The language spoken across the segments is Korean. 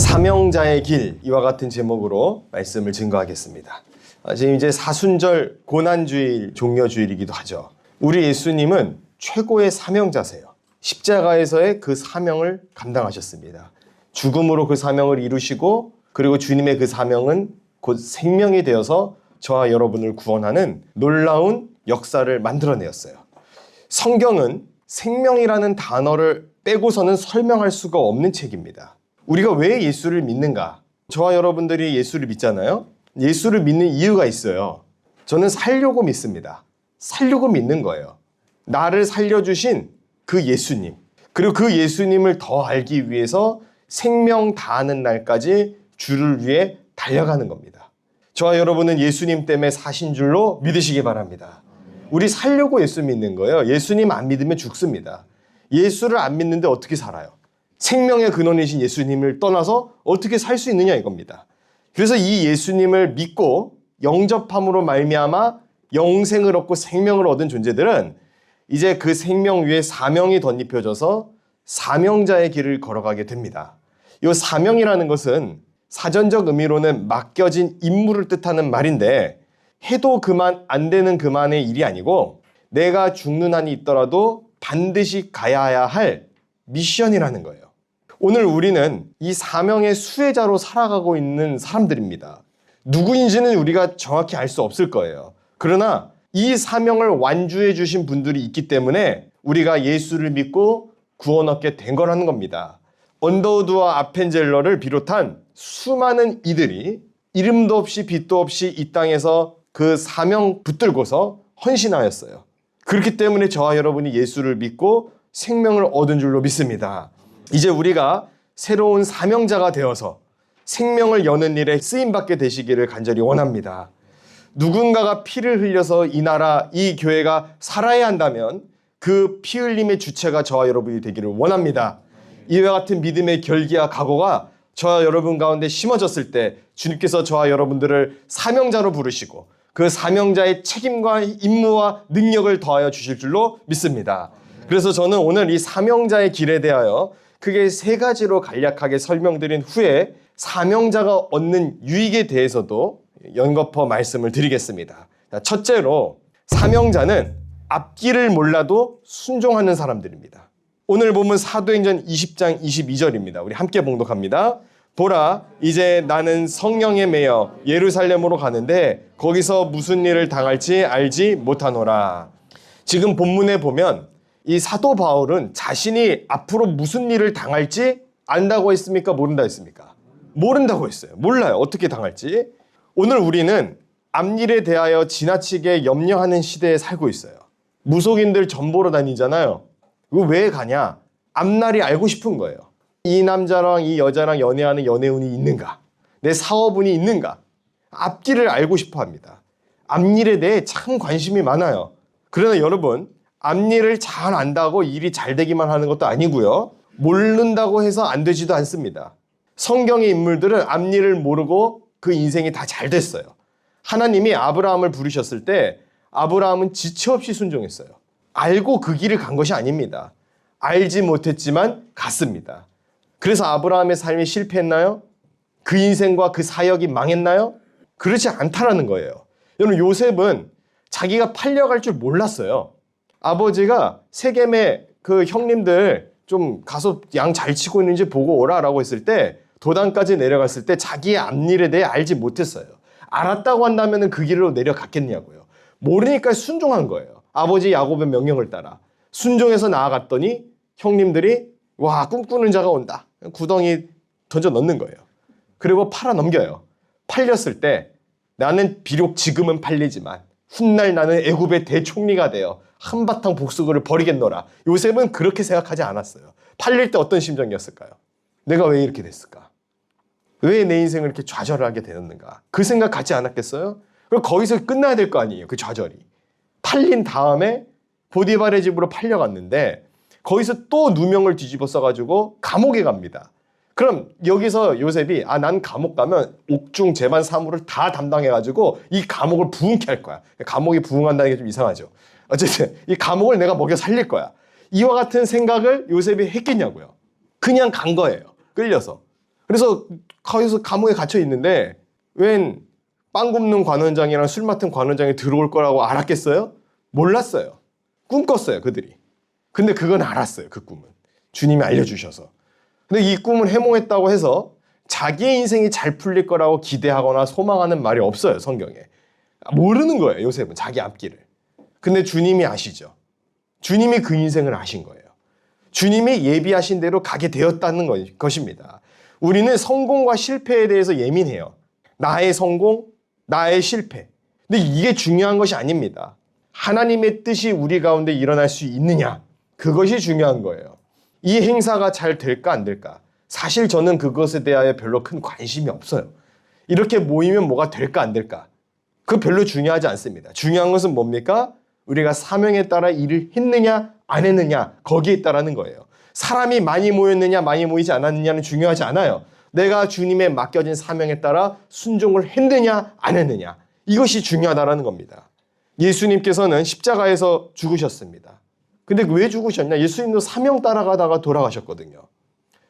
사명자의 길, 이와 같은 제목으로 말씀을 증거하겠습니다. 지금 이제 사순절 고난주일, 종려주일이기도 하죠. 우리 예수님은 최고의 사명자세요. 십자가에서의 그 사명을 감당하셨습니다. 죽음으로 그 사명을 이루시고, 그리고 주님의 그 사명은 곧 생명이 되어서 저와 여러분을 구원하는 놀라운 역사를 만들어내었어요. 성경은 생명이라는 단어를 빼고서는 설명할 수가 없는 책입니다. 우리가 왜 예수를 믿는가? 저와 여러분들이 예수를 믿잖아요. 예수를 믿는 이유가 있어요. 저는 살려고 믿습니다. 살려고 믿는 거예요. 나를 살려주신 그 예수님, 그리고 그 예수님을 더 알기 위해서 생명 다하는 날까지 주를 위해 달려가는 겁니다. 저와 여러분은 예수님 때문에 사신 줄로 믿으시기 바랍니다. 우리 살려고 예수 믿는 거예요. 예수님 안 믿으면 죽습니다. 예수를 안 믿는데 어떻게 살아요? 생명의 근원이신 예수님을 떠나서 어떻게 살 수 있느냐 이겁니다. 그래서 이 예수님을 믿고 영접함으로 말미암아 영생을 얻고 생명을 얻은 존재들은 이제 그 생명 위에 사명이 덧입혀져서 사명자의 길을 걸어가게 됩니다. 이 사명이라는 것은 사전적 의미로는 맡겨진 임무를 뜻하는 말인데, 해도 그만 안 되는 그만의 일이 아니고 내가 죽는 한이 있더라도 반드시 가야 할 미션이라는 거예요. 오늘 우리는 이 사명의 수혜자로 살아가고 있는 사람들입니다. 누구인지는 우리가 정확히 알 수 없을 거예요. 그러나 이 사명을 완주해 주신 분들이 있기 때문에 우리가 예수를 믿고 구원 얻게 된 거라는 겁니다. 언더우드와 아펜젤러를 비롯한 수많은 이들이 이름도 없이 빛도 없이 이 땅에서 그 사명 붙들고서 헌신하였어요. 그렇기 때문에 저와 여러분이 예수를 믿고 생명을 얻은 줄로 믿습니다. 이제 우리가 새로운 사명자가 되어서 생명을 여는 일에 쓰임받게 되시기를 간절히 원합니다. 누군가가 피를 흘려서 이 나라, 이 교회가 살아야 한다면 그 피 흘림의 주체가 저와 여러분이 되기를 원합니다. 이와 같은 믿음의 결기와 각오가 저와 여러분 가운데 심어졌을 때 주님께서 저와 여러분들을 사명자로 부르시고 그 사명자의 책임과 임무와 능력을 더하여 주실 줄로 믿습니다. 그래서 저는 오늘 이 사명자의 길에 대하여 크게 세 가지로 간략하게 설명드린 후에 사명자가 얻는 유익에 대해서도 연거푸 말씀을 드리겠습니다. 첫째로, 사명자는 앞길을 몰라도 순종하는 사람들입니다. 오늘 보면 사도행전 20장 22절입니다. 우리 함께 봉독합니다. 보라, 이제 나는 성령에 매여 예루살렘으로 가는데 거기서 무슨 일을 당할지 알지 못하노라. 지금 본문에 보면 이 사도 바울은 자신이 앞으로 무슨 일을 당할지 안다고 했습니까? 모른다 했습니까? 모른다고 했어요. 몰라요. 어떻게 당할지. 오늘 우리는 앞일에 대하여 지나치게 염려하는 시대에 살고 있어요. 무속인들 전보러 다니잖아요. 이거 왜 가냐? 앞날이 알고 싶은 거예요. 이 남자랑 이 여자랑 연애하는 연애운이 있는가? 내 사업운이 있는가? 앞길을 알고 싶어 합니다. 앞일에 대해 참 관심이 많아요. 그러나 여러분, 앞일을 잘 안다고 일이 잘 되기만 하는 것도 아니고요. 모른다고 해서 안 되지도 않습니다. 성경의 인물들은 앞일을 모르고 그 인생이 다 잘 됐어요. 하나님이 아브라함을 부르셨을 때 아브라함은 지체 없이 순종했어요. 알고 그 길을 간 것이 아닙니다. 알지 못했지만 갔습니다. 그래서 아브라함의 삶이 실패했나요? 그 인생과 그 사역이 망했나요? 그렇지 않다라는 거예요. 여러분, 요셉은 자기가 팔려갈 줄 몰랐어요. 아버지가 세겜의 그 형님들 좀 가서 양 잘 치고 있는지 보고 오라라고 했을 때 도단까지 내려갔을 때 자기의 앞일에 대해 알지 못했어요. 알았다고 한다면 그 길로 내려갔겠냐고요. 모르니까 순종한 거예요. 아버지 야곱의 명령을 따라 순종해서 나아갔더니 형님들이 와, 꿈꾸는 자가 온다. 구덩이 던져 넣는 거예요. 그리고 팔아 넘겨요. 팔렸을 때 나는 비록 지금은 팔리지만 훗날 나는 애굽의 대총리가 되어 한바탕 복수를 벌이겠노라. 요셉은 그렇게 생각하지 않았어요. 팔릴 때 어떤 심정이었을까요? 내가 왜 이렇게 됐을까? 왜 내 인생을 이렇게 좌절하게 되었는가? 그 생각 갖지 않았겠어요? 그럼 거기서 끝나야 될 거 아니에요, 그 좌절이. 팔린 다음에 보디발의 집으로 팔려갔는데 거기서 또 누명을 뒤집어 써가지고 감옥에 갑니다. 그럼 여기서 요셉이 난 감옥 가면 옥중 재반 사무를 다 담당해가지고 이 감옥을 부흥케 할 거야. 감옥이 부흥한다는 게 좀 이상하죠. 어쨌든 이 감옥을 내가 먹여 살릴 거야. 이와 같은 생각을 요셉이 했겠냐고요. 그냥 간 거예요. 끌려서. 그래서 거기서 감옥에 갇혀 있는데 웬 빵 굽는 관원장이랑 술 맡은 관원장이 들어올 거라고 알았겠어요? 몰랐어요. 꿈꿨어요, 그들이. 근데 그건 알았어요, 그 꿈은. 주님이 알려주셔서. 근데 이 꿈을 해몽했다고 해서 자기의 인생이 잘 풀릴 거라고 기대하거나 소망하는 말이 없어요, 성경에. 모르는 거예요, 요셉은 자기 앞길을. 근데 주님이 아시죠. 주님이 그 인생을 아신 거예요. 주님이 예비하신 대로 가게 되었다는 것입니다. 우리는 성공과 실패에 대해서 예민해요. 나의 성공, 나의 실패. 근데 이게 중요한 것이 아닙니다. 하나님의 뜻이 우리 가운데 일어날 수 있느냐, 그것이 중요한 거예요. 이 행사가 잘 될까 안 될까? 사실 저는 그것에 대하여 별로 큰 관심이 없어요. 이렇게 모이면 뭐가 될까 안 될까? 그거 별로 중요하지 않습니다. 중요한 것은 뭡니까? 우리가 사명에 따라 일을 했느냐 안 했느냐, 거기에 있다라는 거예요. 사람이 많이 모였느냐 많이 모이지 않았느냐는 중요하지 않아요. 내가 주님의 맡겨진 사명에 따라 순종을 했느냐 안 했느냐, 이것이 중요하다라는 겁니다. 예수님께서는 십자가에서 죽으셨습니다. 근데 왜 죽으셨냐? 예수님도 사명 따라가다가 돌아가셨거든요.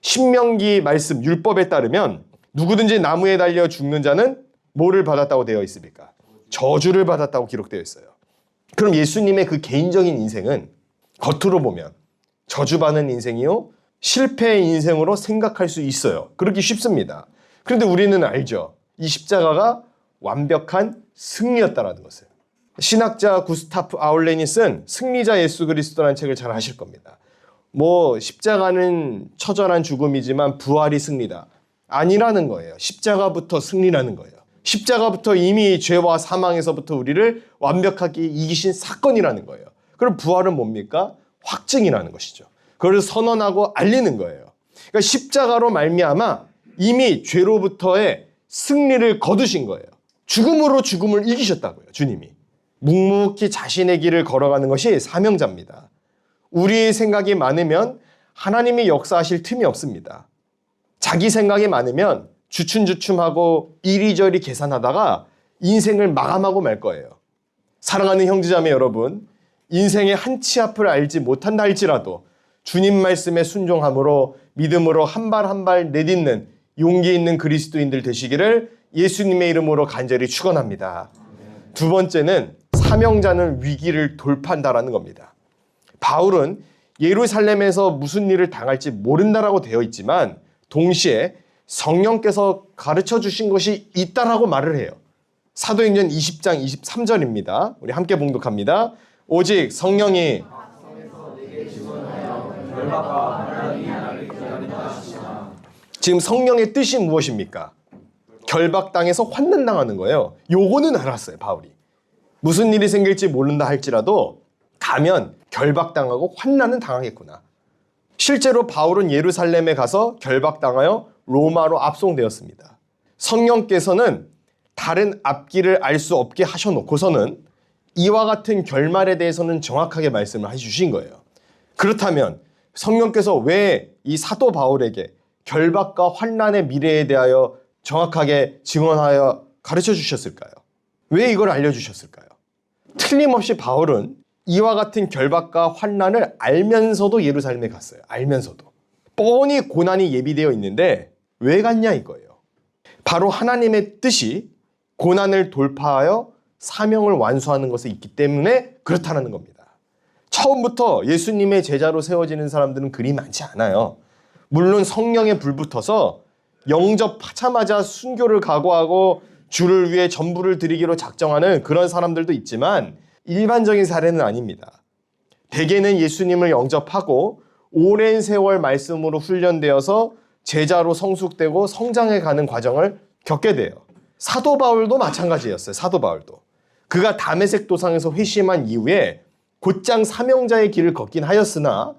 신명기 말씀 율법에 따르면 누구든지 나무에 달려 죽는 자는 뭐를 받았다고 되어 있습니까? 저주를 받았다고 기록되어 있어요. 그럼 예수님의 그 개인적인 인생은 겉으로 보면 저주받는 인생이요, 실패의 인생으로 생각할 수 있어요. 그렇기 쉽습니다. 그런데 우리는 알죠. 이 십자가가 완벽한 승리였다라는 것을. 신학자 구스타프 아울렌이 쓴 승리자 예수 그리스도라는 책을 잘 아실 겁니다. 십자가는 처절한 죽음이지만 부활이 승리다, 아니라는 거예요. 십자가부터 승리라는 거예요. 십자가부터 이미 죄와 사망에서부터 우리를 완벽하게 이기신 사건이라는 거예요. 그럼 부활은 뭡니까? 확증이라는 것이죠. 그걸 선언하고 알리는 거예요. 그러니까 십자가로 말미암아 이미 죄로부터의 승리를 거두신 거예요. 죽음으로 죽음을 이기셨다고요, 주님이. 묵묵히 자신의 길을 걸어가는 것이 사명자입니다. 우리의 생각이 많으면 하나님이 역사하실 틈이 없습니다. 자기 생각이 많으면 주춤주춤하고 이리저리 계산하다가 인생을 마감하고 말 거예요. 사랑하는 형제자매 여러분, 인생의 한 치 앞을 알지 못한다 할지라도 주님 말씀에 순종함으로 믿음으로 한 발 한 발 내딛는 용기 있는 그리스도인들 되시기를 예수님의 이름으로 간절히 축원합니다. 두 번째는 사명자는 위기를 돌파한다라는 겁니다. 바울은 예루살렘에서 무슨 일을 당할지 모른다라고 되어 있지만 동시에 성령께서 가르쳐 주신 것이 있다라고 말을 해요. 사도행전 20장 23절입니다. 우리 함께 봉독합니다. 오직 성령이 지금 성령의 뜻이 무엇입니까? 결박당해서 환난당하는 거예요. 요거는 알았어요, 바울이. 무슨 일이 생길지 모른다 할지라도 가면 결박당하고 환난은 당하겠구나. 실제로 바울은 예루살렘에 가서 결박당하여 로마로 압송되었습니다. 성령께서는 다른 앞길을 알 수 없게 하셔놓고서는 이와 같은 결말에 대해서는 정확하게 말씀을 해주신 거예요. 그렇다면 성령께서 왜 이 사도 바울에게 결박과 환난의 미래에 대하여 정확하게 증언하여 가르쳐 주셨을까요? 왜 이걸 알려주셨을까요? 틀림없이 바울은 이와 같은 결박과 환난을 알면서도 예루살렘에 갔어요. 알면서도. 뻔히 고난이 예비되어 있는데 왜 갔냐 이거예요. 바로 하나님의 뜻이 고난을 돌파하여 사명을 완수하는 것에 있기 때문에 그렇다는 겁니다. 처음부터 예수님의 제자로 세워지는 사람들은 그리 많지 않아요. 물론 성령에 불붙어서 영접하자마자 순교를 각오하고 주를 위해 전부를 드리기로 작정하는 그런 사람들도 있지만 일반적인 사례는 아닙니다. 대개는 예수님을 영접하고 오랜 세월 말씀으로 훈련되어서 제자로 성숙되고 성장해 가는 과정을 겪게 돼요. 사도 바울도 마찬가지였어요. 사도 바울도. 그가 다메섹 도상에서 회심한 이후에 곧장 사명자의 길을 걷긴 하였으나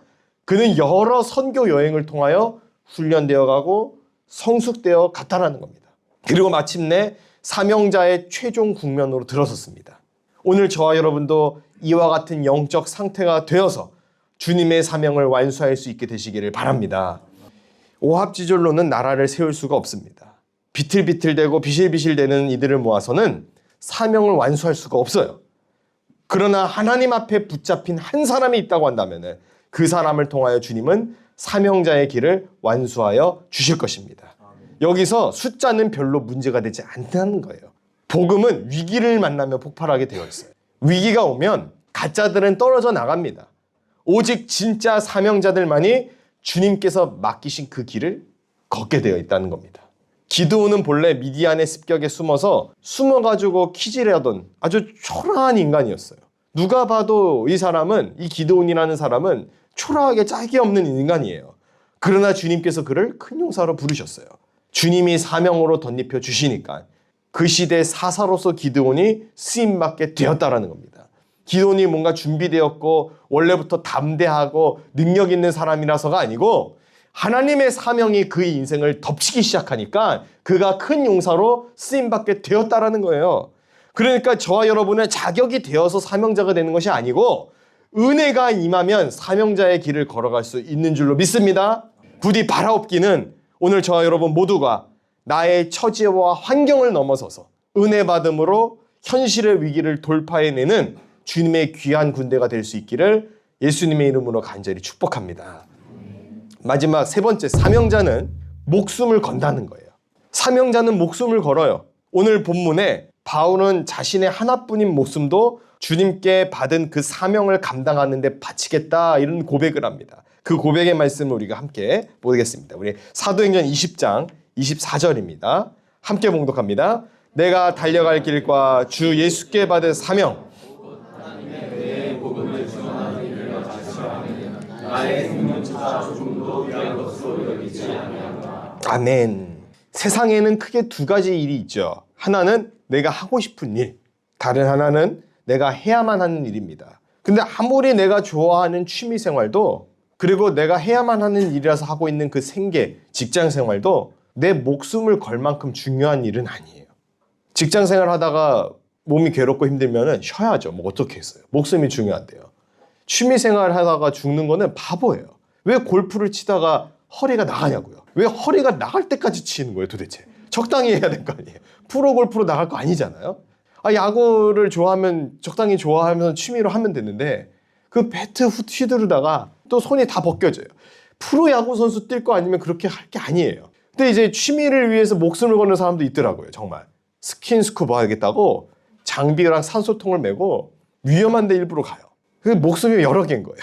그는 여러 선교 여행을 통하여 훈련되어 가고 성숙되어 갔다라는 겁니다. 그리고 마침내 사명자의 최종 국면으로 들어섰습니다. 오늘 저와 여러분도 이와 같은 영적 상태가 되어서 주님의 사명을 완수할 수 있게 되시기를 바랍니다. 오합지졸로는 나라를 세울 수가 없습니다. 비틀비틀대고 비실비실대는 이들을 모아서는 사명을 완수할 수가 없어요. 그러나 하나님 앞에 붙잡힌 한 사람이 있다고 한다면 그 사람을 통하여 주님은 사명자의 길을 완수하여 주실 것입니다. 여기서 숫자는 별로 문제가 되지 않다는 거예요. 복음은 위기를 만나면 폭발하게 되어 있어요. 위기가 오면 가짜들은 떨어져 나갑니다. 오직 진짜 사명자들만이 주님께서 맡기신 그 길을 걷게 되어 있다는 겁니다. 기드온은 본래 미디안의 습격에 숨어가지고 키질을 하던 아주 초라한 인간이었어요. 누가 봐도 이 기드온이라는 사람은 초라하게 짝이 없는 인간이에요. 그러나 주님께서 그를 큰 용사로 부르셨어요. 주님이 사명으로 덧입혀 주시니까 그 시대의 사사로서 기드온이 쓰임받게 되었다라는 겁니다. 기드온이 뭔가 준비되었고 원래부터 담대하고 능력 있는 사람이라서가 아니고 하나님의 사명이 그의 인생을 덮치기 시작하니까 그가 큰 용사로 쓰임받게 되었다라는 거예요. 그러니까 저와 여러분은 자격이 되어서 사명자가 되는 것이 아니고 은혜가 임하면 사명자의 길을 걸어갈 수 있는 줄로 믿습니다. 부디 바라옵기는 오늘 저와 여러분 모두가 나의 처지와 환경을 넘어서서 은혜 받음으로 현실의 위기를 돌파해내는 주님의 귀한 군대가 될 수 있기를 예수님의 이름으로 간절히 축복합니다. 마지막 세 번째, 사명자는 목숨을 건다는 거예요. 사명자는 목숨을 걸어요. 오늘 본문에 바울은 자신의 하나뿐인 목숨도 주님께 받은 그 사명을 감당하는 데 바치겠다 이런 고백을 합니다. 그 고백의 말씀을 우리가 함께 보겠습니다. 우리 사도행전 20장 24절입니다. 함께 봉독합니다. 내가 달려갈 길과 주 예수께 받은 사명 아멘. 세상에는 크게 두 가지 일이 있죠. 하나는 내가 하고 싶은 일, 다른 하나는 내가 해야만 하는 일입니다. 근데 아무리 내가 좋아하는 취미 생활도 그리고 내가 해야만 하는 일이라서 하고 있는 그 생계, 직장 생활도 내 목숨을 걸 만큼 중요한 일은 아니에요. 직장 생활 하다가 몸이 괴롭고 힘들면 쉬어야죠. 뭐 어떻게 했어요? 목숨이 중요한데요. 취미 생활 하다가 죽는 거는 바보예요. 왜 골프를 치다가 허리가 나가냐고요. 왜 허리가 나갈 때까지 치는 거예요 도대체. 적당히 해야 될 거 아니에요. 프로 골프로 나갈 거 아니잖아요. 야구를 좋아하면 적당히 좋아하면서 취미로 하면 되는데 그 배트 휘두르다가 또 손이 다 벗겨져요. 프로 야구 선수 뛸 거 아니면 그렇게 할 게 아니에요. 근데 이제 취미를 위해서 목숨을 거는 사람도 있더라고요. 정말 스킨스쿠버 하겠다고 장비랑 산소통을 메고 위험한 데 일부러 가요. 그 목숨이 여러 개인 거예요.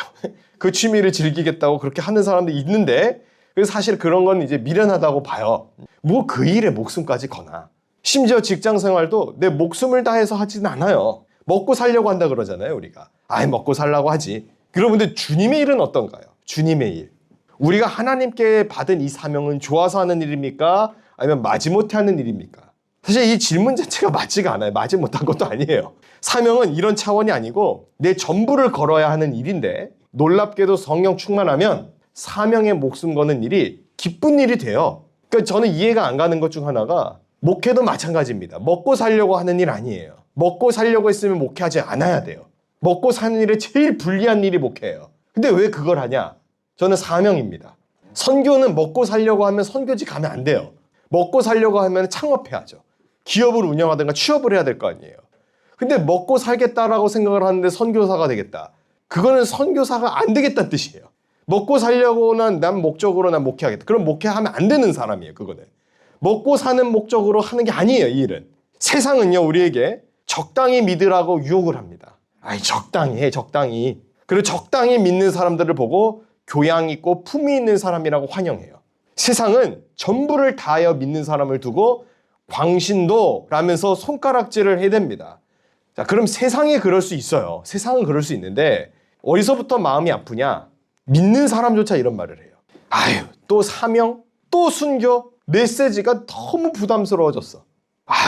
그 취미를 즐기겠다고 그렇게 하는 사람도 있는데 그래서 사실 그런 건 이제 미련하다고 봐요. 뭐 그 일에 목숨까지 거나. 심지어 직장 생활도 내 목숨을 다해서 하지는 않아요. 먹고 살려고 한다 그러잖아요, 우리가. 먹고 살라고 하지. 여러분들 주님의 일은 어떤가요? 주님의 일. 우리가 하나님께 받은 이 사명은 좋아서 하는 일입니까? 아니면 마지못해 하는 일입니까? 사실 이 질문 자체가 맞지가 않아요. 마지못한 것도 아니에요. 사명은 이런 차원이 아니고 내 전부를 걸어야 하는 일인데 놀랍게도 성령 충만하면 사명에 목숨 거는 일이 기쁜 일이 돼요. 그러니까 저는 이해가 안 가는 것 중 하나가 목회도 마찬가지입니다. 먹고 살려고 하는 일 아니에요. 먹고 살려고 했으면 목회하지 않아야 돼요. 먹고 사는 일에 제일 불리한 일이 목회예요. 근데 왜 그걸 하냐? 저는 사명입니다. 선교는 먹고 살려고 하면 선교지 가면 안 돼요. 먹고 살려고 하면 창업해야죠. 기업을 운영하든가 취업을 해야 될 거 아니에요. 근데 먹고 살겠다라고 생각을 하는데 선교사가 되겠다. 그거는 선교사가 안 되겠다는 뜻이에요. 먹고 살려고는 난 목적으로 난 목회하겠다. 그럼 목회하면 안 되는 사람이에요. 그거는. 먹고 사는 목적으로 하는 게 아니에요. 이 일은. 세상은요 우리에게 적당히 믿으라고 유혹을 합니다. 적당히 해. 적당히. 그리고 적당히 믿는 사람들을 보고 교양 있고 품위 있는 사람이라고 환영해요. 세상은 전부를 다하여 믿는 사람을 두고 광신도라면서 손가락질을 해댑니다. 자, 그럼 세상에 그럴 수 있어요. 세상은 그럴 수 있는데 어디서부터 마음이 아프냐? 믿는 사람조차 이런 말을 해요. 또 사명, 또 순교, 메시지가 너무 부담스러워졌어.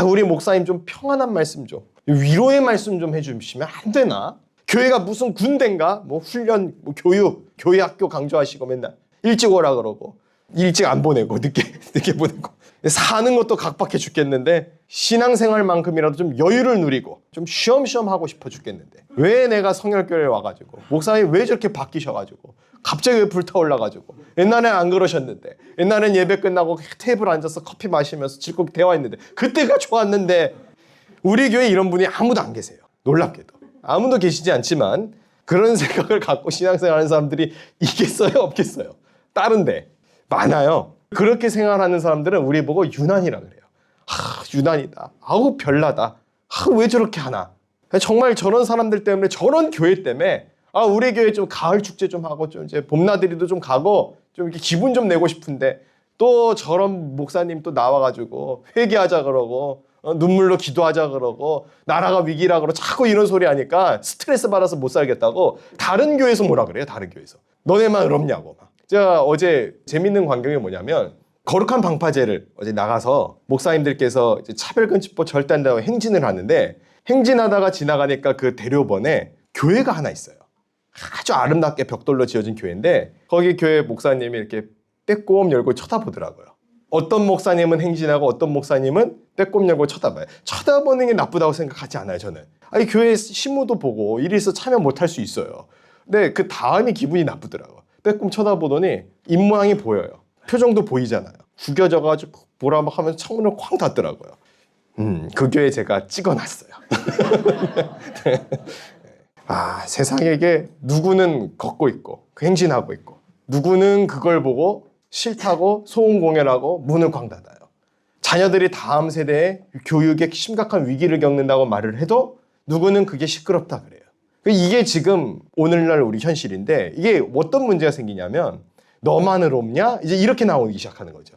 우리 목사님 좀 평안한 말씀 좀, 위로의 말씀 좀 해주시면 안 되나? 교회가 무슨 군대인가? 뭐 훈련, 뭐 교육, 교회 학교 강조하시고 맨날 일찍 오라 그러고 일찍 안 보내고 늦게 보내고 사는 것도 각박해 죽겠는데 신앙생활만큼이라도 좀 여유를 누리고 좀 쉬엄쉬엄 하고 싶어 죽겠는데 왜 내가 성결교회에 와가지고 목사님 왜 저렇게 바뀌셔가지고 갑자기 왜 불타올라가지고 옛날엔 안 그러셨는데 옛날엔 예배 끝나고 테이블 앉아서 커피 마시면서 즐겁게 대화했는데 그때가 좋았는데 우리 교회에 이런 분이 아무도 안 계세요. 놀랍게도 아무도 계시지 않지만 그런 생각을 갖고 신앙생활하는 사람들이 있겠어요 없겠어요? 다른데 많아요. 그렇게 생활하는 사람들은 우리 보고 유난이라 그래요. 유난이다. 아우 별나다. 왜 저렇게 하나. 정말 저런 사람들 때문에, 저런 교회 때문에 우리 교회 좀 가을 축제 좀 하고 좀 이제 봄나들이도 좀 가고 좀 이렇게 기분 좀 내고 싶은데 또 저런 목사님 또 나와가지고 회개하자 그러고 눈물로 기도하자 그러고 나라가 위기라 그러고 자꾸 이런 소리 하니까 스트레스 받아서 못 살겠다고 다른 교회에서 뭐라 그래요. 다른 교회에서 너네만 어렵냐고 막. 제가 어제 재밌는 광경이 뭐냐면 거룩한 방파제를 어제 나가서 목사님들께서 이제 차별금지법 절단다고 행진을 하는데 행진하다가 지나가니까 그 대로변에 교회가 하나 있어요. 아주 아름답게 벽돌로 지어진 교회인데 거기 교회 목사님이 이렇게 빼꼼 열고 쳐다보더라고요. 어떤 목사님은 행진하고 어떤 목사님은 빼꼼 열고 쳐다봐요. 쳐다보는 게 나쁘다고 생각하지 않아요, 저는. 아니, 교회 신무도 보고 일이 있어 참여 못할 수 있어요. 근데 그 다음이 기분이 나쁘더라고요. 빼꼼 쳐다보더니 입모양이 보여요. 표정도 보이잖아요. 구겨져가지고 뭐라 막 하면서 창문을 쾅 닫더라고요. 그 교회 제가 찍어놨어요. 세상에게 누구는 걷고 있고 행진하고 있고 누구는 그걸 보고 싫다고 소음공연하고 문을 쾅 닫아요. 자녀들이 다음 세대에 교육에 심각한 위기를 겪는다고 말을 해도 누구는 그게 시끄럽다 그래요. 이게 지금 오늘날 우리 현실인데 이게 어떤 문제가 생기냐면 너만 의롭냐? 이제 이렇게 나오기 시작하는 거죠.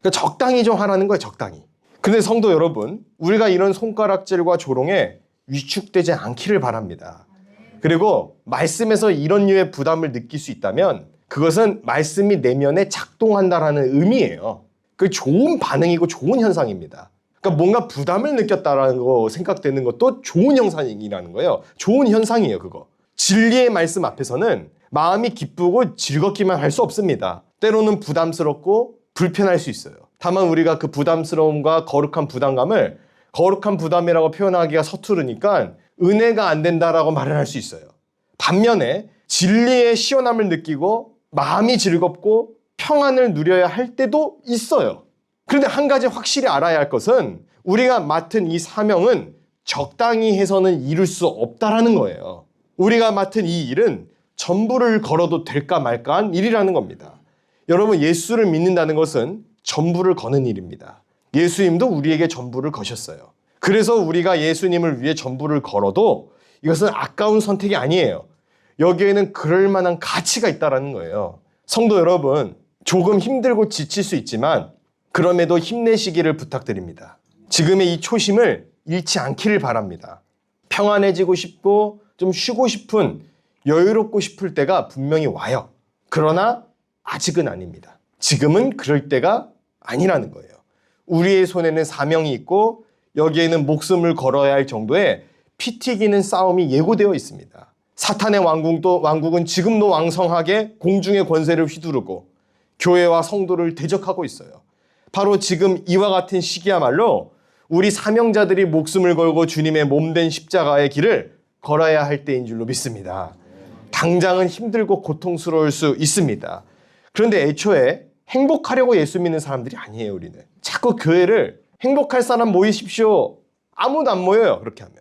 그러니까 적당히 좀 하라는 거예요. 적당히. 근데 성도 여러분, 우리가 이런 손가락질과 조롱에 위축되지 않기를 바랍니다. 그리고 말씀에서 이런 류의 부담을 느낄 수 있다면 그것은 말씀이 내면에 작동한다라는 의미예요. 그 좋은 반응이고 좋은 현상입니다. 그러니까 뭔가 부담을 느꼈다라는 거 생각되는 것도 좋은 현상이라는 거예요. 좋은 현상이에요, 그거. 진리의 말씀 앞에서는 마음이 기쁘고 즐겁기만 할 수 없습니다. 때로는 부담스럽고 불편할 수 있어요. 다만 우리가 그 부담스러움과 거룩한 부담감을 거룩한 부담이라고 표현하기가 서투르니까 은혜가 안 된다라고 말을 할 수 있어요. 반면에 진리의 시원함을 느끼고 마음이 즐겁고 평안을 누려야 할 때도 있어요. 그런데 한 가지 확실히 알아야 할 것은 우리가 맡은 이 사명은 적당히 해서는 이룰 수 없다라는 거예요. 우리가 맡은 이 일은 전부를 걸어도 될까 말까한 일이라는 겁니다. 여러분, 예수를 믿는다는 것은 전부를 거는 일입니다. 예수님도 우리에게 전부를 거셨어요. 그래서 우리가 예수님을 위해 전부를 걸어도 이것은 아까운 선택이 아니에요. 여기에는 그럴 만한 가치가 있다는 거예요. 성도 여러분, 조금 힘들고 지칠 수 있지만 그럼에도 힘내시기를 부탁드립니다. 지금의 이 초심을 잃지 않기를 바랍니다. 평안해지고 싶고 좀 쉬고 싶은, 여유롭고 싶을 때가 분명히 와요. 그러나 아직은 아닙니다. 지금은 그럴 때가 아니라는 거예요. 우리의 손에는 사명이 있고 여기에는 목숨을 걸어야 할 정도의 피 튀기는 싸움이 예고되어 있습니다. 사탄의 왕국은 지금도 왕성하게 공중의 권세를 휘두르고 교회와 성도를 대적하고 있어요. 바로 지금 이와 같은 시기야말로 우리 사명자들이 목숨을 걸고 주님의 몸된 십자가의 길을 걸어야 할 때인 줄로 믿습니다. 당장은 힘들고 고통스러울 수 있습니다. 그런데 애초에 행복하려고 예수 믿는 사람들이 아니에요. 우리는 자꾸 교회를 행복할 사람 모이십시오. 아무도 안 모여요. 그렇게 하면.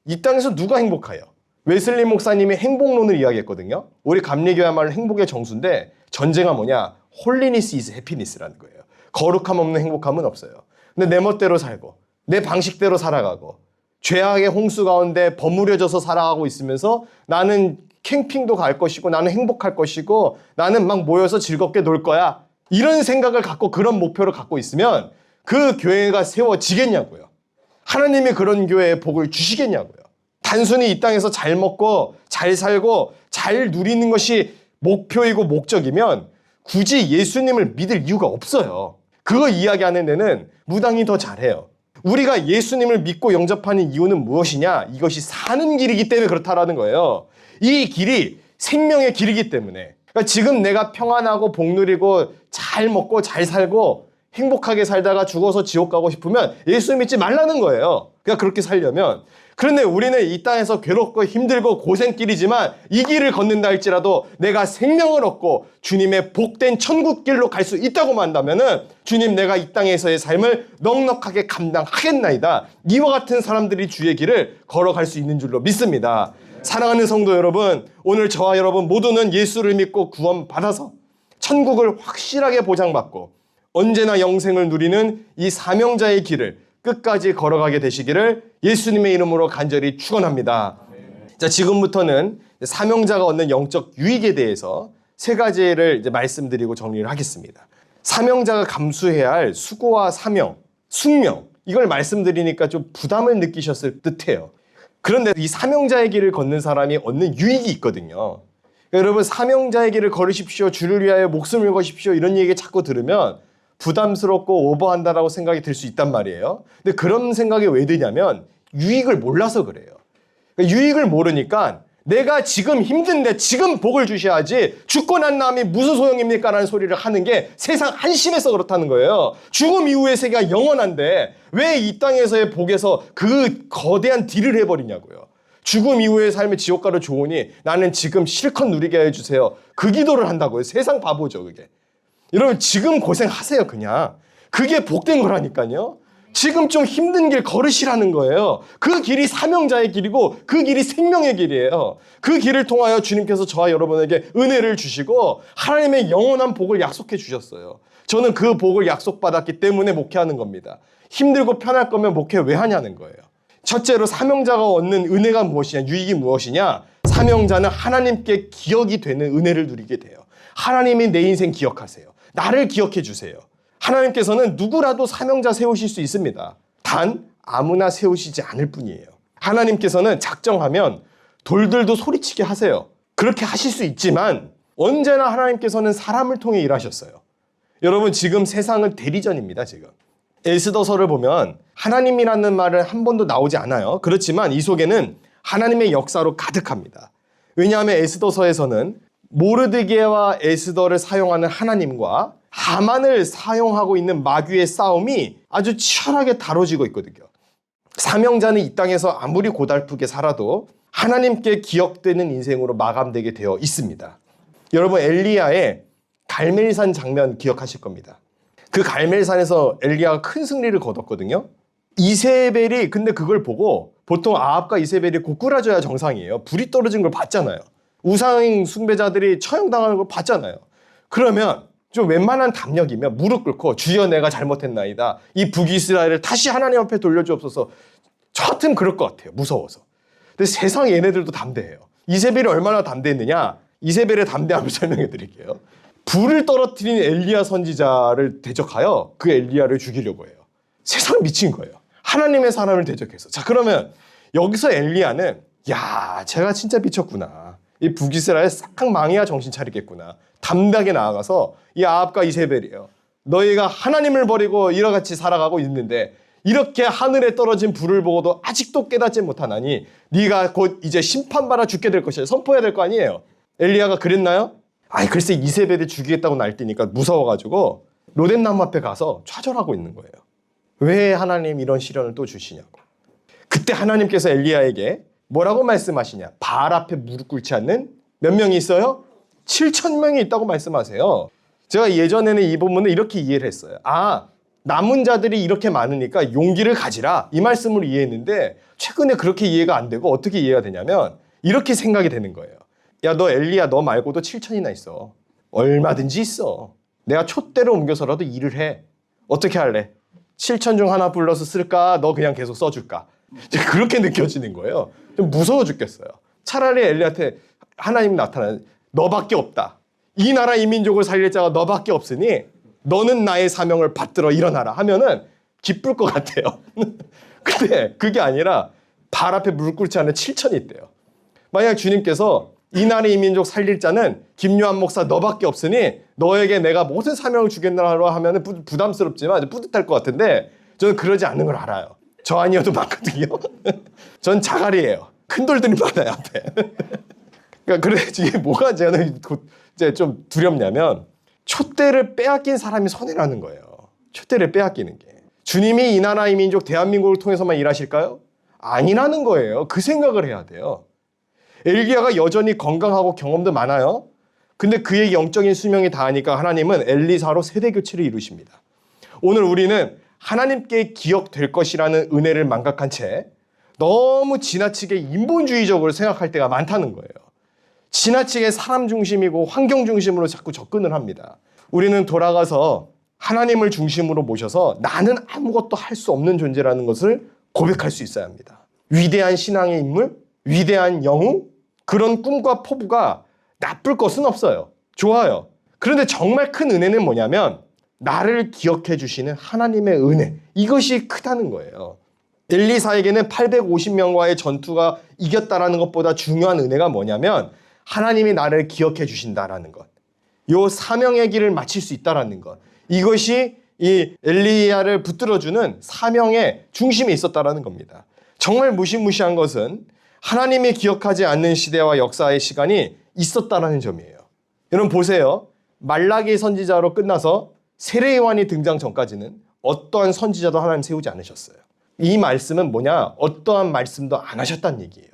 이 땅에서 누가 행복해요? 웨슬리 목사님이 행복론을 이야기했거든요. 우리 감리교회야말로 행복의 정수인데 전제가 뭐냐? 홀리니스 이즈 해피니스라는 거예요. 거룩함 없는 행복함은 없어요. 근데 내 멋대로 살고 내 방식대로 살아가고 죄악의 홍수 가운데 버무려져서 살아가고 있으면서 나는 캠핑도 갈 것이고 나는 행복할 것이고 나는 막 모여서 즐겁게 놀 거야. 이런 생각을 갖고 그런 목표를 갖고 있으면 그 교회가 세워지겠냐고요. 하나님이 그런 교회에 복을 주시겠냐고요. 단순히 이 땅에서 잘 먹고 잘 살고 잘 누리는 것이 목표이고 목적이면 굳이 예수님을 믿을 이유가 없어요. 그거 이야기하는 데는 무당이 더 잘해요. 우리가 예수님을 믿고 영접하는 이유는 무엇이냐? 이것이 사는 길이기 때문에 그렇다라는 거예요. 이 길이 생명의 길이기 때문에. 그러니까 지금 내가 평안하고 복 누리고 잘 먹고 잘 살고 행복하게 살다가 죽어서 지옥 가고 싶으면 예수 믿지 말라는 거예요. 그러니까 그렇게 살려면. 그런데 우리는 이 땅에서 괴롭고 힘들고 고생길이지만 이 길을 걷는다 할지라도 내가 생명을 얻고 주님의 복된 천국길로 갈 수 있다고 한다면은 주님, 내가 이 땅에서의 삶을 넉넉하게 감당하겠나이다. 이와 같은 사람들이 주의 길을 걸어갈 수 있는 줄로 믿습니다. 사랑하는 성도 여러분, 오늘 저와 여러분 모두는 예수를 믿고 구원받아서 천국을 확실하게 보장받고 언제나 영생을 누리는 이 사명자의 길을 끝까지 걸어가게 되시기를 예수님의 이름으로 간절히 축원합니다. 자, 지금부터는 사명자가 얻는 영적 유익에 대해서 세 가지를 이제 말씀드리고 정리를 하겠습니다. 사명자가 감수해야 할 수고와 사명, 숙명, 이걸 말씀드리니까 좀 부담을 느끼셨을 듯해요. 그런데 이 사명자의 길을 걷는 사람이 얻는 유익이 있거든요. 여러분, 사명자의 길을 걸으십시오, 주를 위하여 목숨을 거십시오, 이런 얘기 자꾸 들으면 부담스럽고 오버한다라고 생각이 들 수 있단 말이에요. 근데 그런 생각이 왜 드냐면 유익을 몰라서 그래요. 그러니까 유익을 모르니까 내가 지금 힘든데 지금 복을 주셔야지 죽고 난 다음에 무슨 소용입니까? 라는 소리를 하는 게 세상 한심해서 그렇다는 거예요. 죽음 이후의 세계가 영원한데 왜 이 땅에서의 복에서 그 거대한 딜을 해버리냐고요. 죽음 이후의 삶의 지옥가로 좋으니 나는 지금 실컷 누리게 해주세요. 그 기도를 한다고요. 세상 바보죠, 그게. 여러분, 지금 고생하세요, 그냥. 그게 복된 거라니까요. 지금 좀 힘든 길 걸으시라는 거예요. 그 길이 사명자의 길이고 그 길이 생명의 길이에요. 그 길을 통하여 주님께서 저와 여러분에게 은혜를 주시고 하나님의 영원한 복을 약속해 주셨어요. 저는 그 복을 약속받았기 때문에 목회하는 겁니다. 힘들고 편할 거면 목회 왜 하냐는 거예요. 첫째로 사명자가 얻는 은혜가 무엇이냐, 유익이 무엇이냐. 사명자는 하나님께 기억이 되는 은혜를 누리게 돼요. 하나님이 내 인생 기억하세요. 나를 기억해 주세요. 하나님께서는 누구라도 사명자 세우실 수 있습니다. 단 아무나 세우시지 않을 뿐이에요. 하나님께서는 작정하면 돌들도 소리치게 하세요. 그렇게 하실 수 있지만 언제나 하나님께서는 사람을 통해 일하셨어요. 여러분, 지금 세상은 대리전입니다. 지금 에스더서를 보면 하나님이라는 말은 한 번도 나오지 않아요. 그렇지만 이 속에는 하나님의 역사로 가득합니다. 왜냐하면 에스더서에서는 모르드게와 에스더를 사용하는 하나님과 하만을 사용하고 있는 마귀의 싸움이 아주 치열하게 다뤄지고 있거든요. 사명자는 이 땅에서 아무리 고달프게 살아도 하나님께 기억되는 인생으로 마감되게 되어 있습니다. 여러분, 엘리야의 갈멜산 장면 기억하실 겁니다. 그 갈멜산에서 엘리야가 큰 승리를 거뒀거든요. 이세벨이 근데 그걸 보고, 보통 아합과 이세벨이 고꾸라져야 정상이에요. 불이 떨어진 걸 봤잖아요. 우상 숭배자들이 처형당하는 걸 봤잖아요. 그러면 좀 웬만한 담력이면 무릎 꿇고 주여 내가 잘못했나이다, 이 북이스라엘을 다시 하나님 앞에 돌려주옵소서. 저 같으면 그럴 것 같아요. 무서워서. 근데 세상 얘네들도 담대해요. 이세벨이 얼마나 담대했느냐, 이세벨의 담대함을 설명해 드릴게요. 불을 떨어뜨린 엘리야 선지자를 대적하여 그 엘리야를 죽이려고 해요. 세상 미친 거예요. 하나님의 사람을 대적해서. 자, 그러면 여기서 엘리야는 야, 제가 진짜 미쳤구나, 이 북이스라엘 싹 망해야 정신 차리겠구나, 담대하게 나아가서 이 아합과 이세벨이에요. 너희가 하나님을 버리고 이러같이 살아가고 있는데 이렇게 하늘에 떨어진 불을 보고도 아직도 깨닫지 못하나니 네가 곧 이제 심판받아 죽게 될 것이야. 선포해야 될 거 아니에요. 엘리야가 그랬나요? 아니, 글쎄 이세벨을 죽이겠다고 날뛰니까 무서워가지고 로뎀나무 앞에 가서 좌절하고 있는 거예요. 왜 하나님 이런 시련을 또 주시냐고. 그때 하나님께서 엘리야에게 뭐라고 말씀하시냐. 바알 앞에 무릎 꿇지 않는 몇 명이 있어요? 7,000명이 있다고 말씀하세요. 제가 예전에는 이 본문을 이렇게 이해를 했어요. 아, 남은 자들이 이렇게 많으니까 용기를 가지라, 이 말씀으로 이해했는데 최근에 그렇게 이해가 안 되고 어떻게 이해가 되냐면 이렇게 생각이 되는 거예요. 야, 너 엘리야, 너 말고도 7,000이나 있어. 얼마든지 있어. 내가 촛대로 옮겨서라도 일을 해. 어떻게 할래? 7,000 중 하나 불러서 쓸까? 너 그냥 계속 써줄까? 그렇게 느껴지는 거예요. 좀 무서워 죽겠어요. 차라리 엘리야한테 하나님이 나타나는, 너밖에 없다. 이 나라 이 민족을 살릴 자가 너밖에 없으니 너는 나의 사명을 받들어 일어나라 하면은 기쁠 것 같아요. 근데 그게 아니라 발 앞에 무릎 꿇지 않은 7,000이 있대요. 만약 주님께서 이 나라 이 민족 살릴 자는 김요한 목사 너밖에 없으니 너에게 내가 모든 사명을 주겠노라 하면은 부담스럽지만 뿌듯할 것 같은데 저는 그러지 않는 걸 알아요. 저 아니어도 많거든요. 전 자갈이에요. 큰 돌들이 많아요, 앞에. 그러니까 그래, 이게 뭐가 저는 이제 좀 두렵냐면 촛대를 빼앗긴 사람이 손해라는 거예요. 촛대를 빼앗기는 게. 주님이 이 나라 이 민족 대한민국을 통해서만 일하실까요? 아니라는 거예요. 그 생각을 해야 돼요. 엘리야가 여전히 건강하고 경험도 많아요. 근데 그의 영적인 수명이 다하니까 하나님은 엘리사로 세대 교체를 이루십니다. 오늘 우리는 하나님께 기억될 것이라는 은혜를 망각한 채 너무 지나치게 인본주의적으로 생각할 때가 많다는 거예요. 지나치게 사람 중심이고 환경 중심으로 자꾸 접근을 합니다. 우리는 돌아가서 하나님을 중심으로 모셔서 나는 아무것도 할 수 없는 존재라는 것을 고백할 수 있어야 합니다. 위대한 신앙의 인물, 위대한 영웅, 그런 꿈과 포부가 나쁠 것은 없어요. 좋아요. 그런데 정말 큰 은혜는 뭐냐면 나를 기억해 주시는 하나님의 은혜, 이것이 크다는 거예요. 엘리사에게는 850명과의 전투가 이겼다라는 것보다 중요한 은혜가 뭐냐면 하나님이 나를 기억해 주신다라는 것, 요 사명의 길을 마칠 수 있다라는 것, 이것이 이 엘리야를 붙들어주는 사명의 중심에 있었다라는 겁니다. 정말 무시무시한 것은 하나님이 기억하지 않는 시대와 역사의 시간이 있었다라는 점이에요. 여러분 보세요. 말라기 선지자로 끝나서 세례 요한이 등장 전까지는 어떠한 선지자도 하나님 세우지 않으셨어요. 이 말씀은 뭐냐? 어떠한 말씀도 안 하셨다는 얘기예요.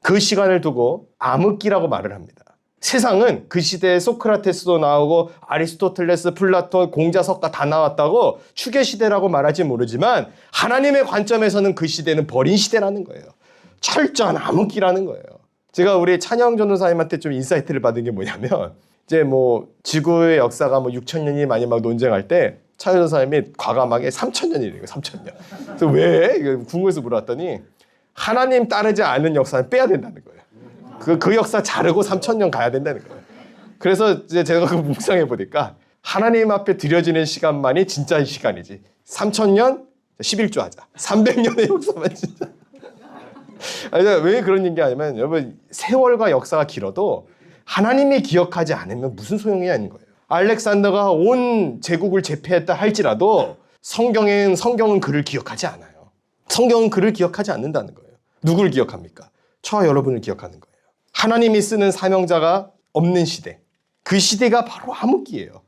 그 시간을 두고 암흑기라고 말을 합니다. 세상은 그 시대에 소크라테스도 나오고 아리스토텔레스, 플라톤, 공자석가 다 나왔다고 추계시대라고 말할지 모르지만 하나님의 관점에서는 그 시대는 버린 시대라는 거예요. 철저한 암흑기라는 거예요. 제가 우리 찬영 전도사님한테 좀 인사이트를 받은 게 뭐냐면 이제 뭐 지구의 역사가 뭐 6,000년이 많이 막 논쟁할 때 찬영 전도사님이 과감하게 3,000년이래요. 3,000년. 그래서 왜? 궁금해서 물어봤더니 하나님 따르지 않은 역사는 빼야 된다는 거예요. 그 역사 자르고 3,000년 가야 된다는 거예요. 그래서 이제 제가 그 묵상해 보니까 하나님 앞에 드려지는 시간만이 진짜 시간이지. 3,000년 11조 하자. 300년의 역사만 진짜. 아니, 왜 그런 얘기 하냐면 여러분 세월과 역사가 길어도 하나님이 기억하지 않으면 무슨 소용이 아닌 거예요. 알렉산더가 온 제국을 제패했다 할지라도 성경은 그를 기억하지 않아요. 성경은 그를 기억하지 않는다는 거예요. 누구를 기억합니까? 저와 여러분을 기억하는 거예요. 하나님이 쓰는 사명자가 없는 시대. 그 시대가 바로 암흑기예요.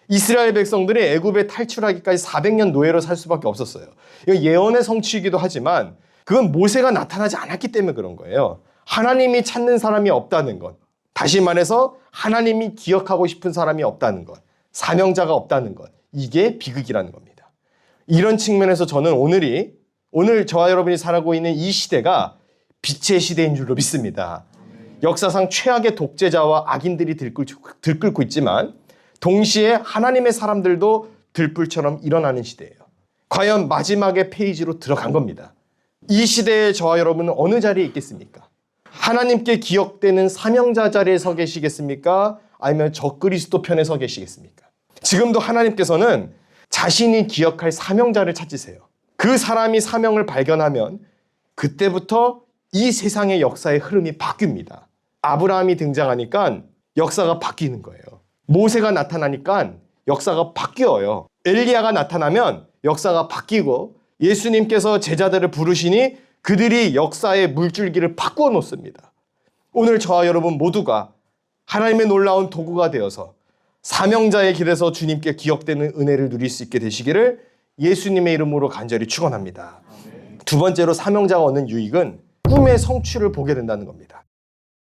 이스라엘 백성들이 애굽에 탈출하기까지 400년 노예로 살 수밖에 없었어요. 이건 예언의 성취이기도 하지만 그건 모세가 나타나지 않았기 때문에 그런 거예요. 하나님이 찾는 사람이 없다는 것. 다시 말해서 하나님이 기억하고 싶은 사람이 없다는 것. 사명자가 없다는 것. 이게 비극이라는 겁니다. 이런 측면에서 저는 오늘 저와 여러분이 살아가고 있는 이 시대가 빛의 시대인 줄로 믿습니다. 역사상 최악의 독재자와 악인들이 들끓고 있지만 동시에 하나님의 사람들도 들불처럼 일어나는 시대예요. 과연 마지막의 페이지로 들어간 겁니다. 이 시대에 저와 여러분은 어느 자리에 있겠습니까? 하나님께 기억되는 사명자 자리에 서 계시겠습니까? 아니면 적그리스도 편에 서 계시겠습니까? 지금도 하나님께서는 자신이 기억할 사명자를 찾으세요. 그 사람이 사명을 발견하면 그때부터 이 세상의 역사의 흐름이 바뀝니다. 아브라함이 등장하니까 역사가 바뀌는 거예요. 모세가 나타나니까 역사가 바뀌어요. 엘리야가 나타나면 역사가 바뀌고 예수님께서 제자들을 부르시니 그들이 역사의 물줄기를 바꾸어 놓습니다. 오늘 저와 여러분 모두가 하나님의 놀라운 도구가 되어서 사명자의 길에서 주님께 기억되는 은혜를 누릴 수 있게 되시기를 예수님의 이름으로 간절히 축원합니다. 두 번째로 사명자가 얻는 유익은 꿈의 성취를 보게 된다는 겁니다.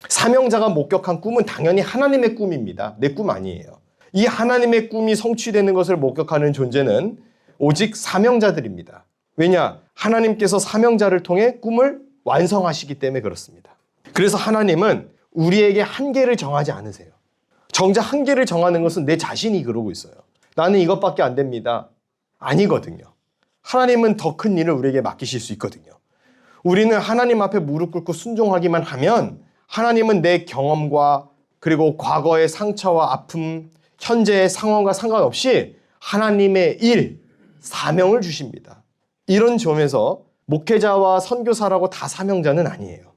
사명자가 목격한 꿈은 당연히 하나님의 꿈입니다. 내 꿈 아니에요. 이 하나님의 꿈이 성취되는 것을 목격하는 존재는 오직 사명자들입니다. 왜냐? 하나님께서 사명자를 통해 꿈을 완성하시기 때문에 그렇습니다. 그래서 하나님은 우리에게 한계를 정하지 않으세요. 정작 한계를 정하는 것은 내 자신이 그러고 있어요. 나는 이것밖에 안 됩니다. 아니거든요. 하나님은 더 큰 일을 우리에게 맡기실 수 있거든요. 우리는 하나님 앞에 무릎 꿇고 순종하기만 하면 하나님은 내 경험과 그리고 과거의 상처와 아픔, 현재의 상황과 상관없이 하나님의 일, 사명을 주십니다. 이런 점에서 목회자와 선교사라고 다 사명자는 아니에요.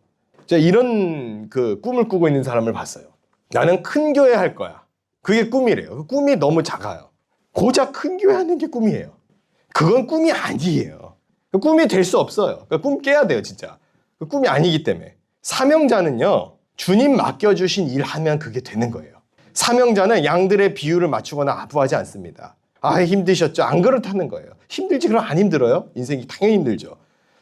제가 이런 꿈을 꾸고 있는 사람을 봤어요. 나는 큰 교회 할 거야. 그게 꿈이래요. 그 꿈이 너무 작아요. 고작 큰 교회 하는 게 꿈이에요. 그건 꿈이 아니에요. 꿈이 될 수 없어요. 꿈 깨야 돼요, 진짜. 꿈이 아니기 때문에. 사명자는요, 주님 맡겨주신 일 하면 그게 되는 거예요. 사명자는 양들의 비율을 맞추거나 아부하지 않습니다. 아, 힘드셨죠? 안 그렇다는 거예요. 힘들지? 그럼 안 힘들어요? 인생이 당연히 힘들죠.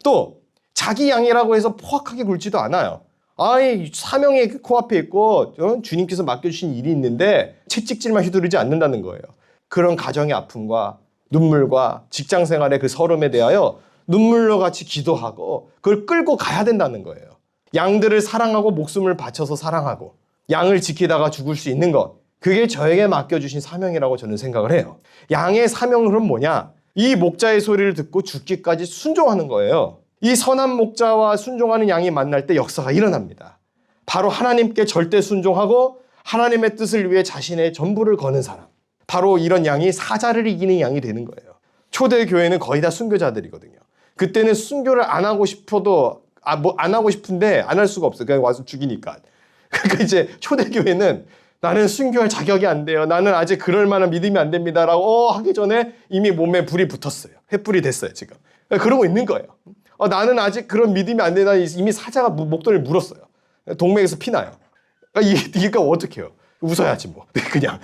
또 자기 양이라고 해서 포악하게 굴지도 않아요. 아이, 사명이 코앞에 있고 주님께서 맡겨주신 일이 있는데 채찍질만 휘두르지 않는다는 거예요. 그런 가정의 아픔과 눈물과 직장생활의 그 서름에 대하여 눈물로 같이 기도하고 그걸 끌고 가야 된다는 거예요. 양들을 사랑하고 목숨을 바쳐서 사랑하고 양을 지키다가 죽을 수 있는 것, 그게 저에게 맡겨주신 사명이라고 저는 생각을 해요. 양의 사명은 뭐냐? 이 목자의 소리를 듣고 죽기까지 순종하는 거예요. 이 선한 목자와 순종하는 양이 만날 때 역사가 일어납니다. 바로 하나님께 절대 순종하고 하나님의 뜻을 위해 자신의 전부를 거는 사람. 바로 이런 양이 사자를 이기는 양이 되는 거예요. 초대교회는 거의 다 순교자들이거든요. 그때는 순교를 안 하고 싶어도 안 하고 싶은데 안 할 수가 없어요. 그냥 와서 죽이니까. 그러니까 이제 초대교회는 나는 순교할 자격이 안 돼요. 나는 아직 그럴 만한 믿음이 안 됩니다라고 하기 전에 이미 몸에 불이 붙었어요. 횃불이 됐어요, 지금. 그러고 있는 거예요. 나는 아직 그런 믿음이 안 되나 이미 사자가 목도리를 물었어요. 동맥에서 피나요. 그러니까 어떻게 해요? 웃어야지 뭐. 그냥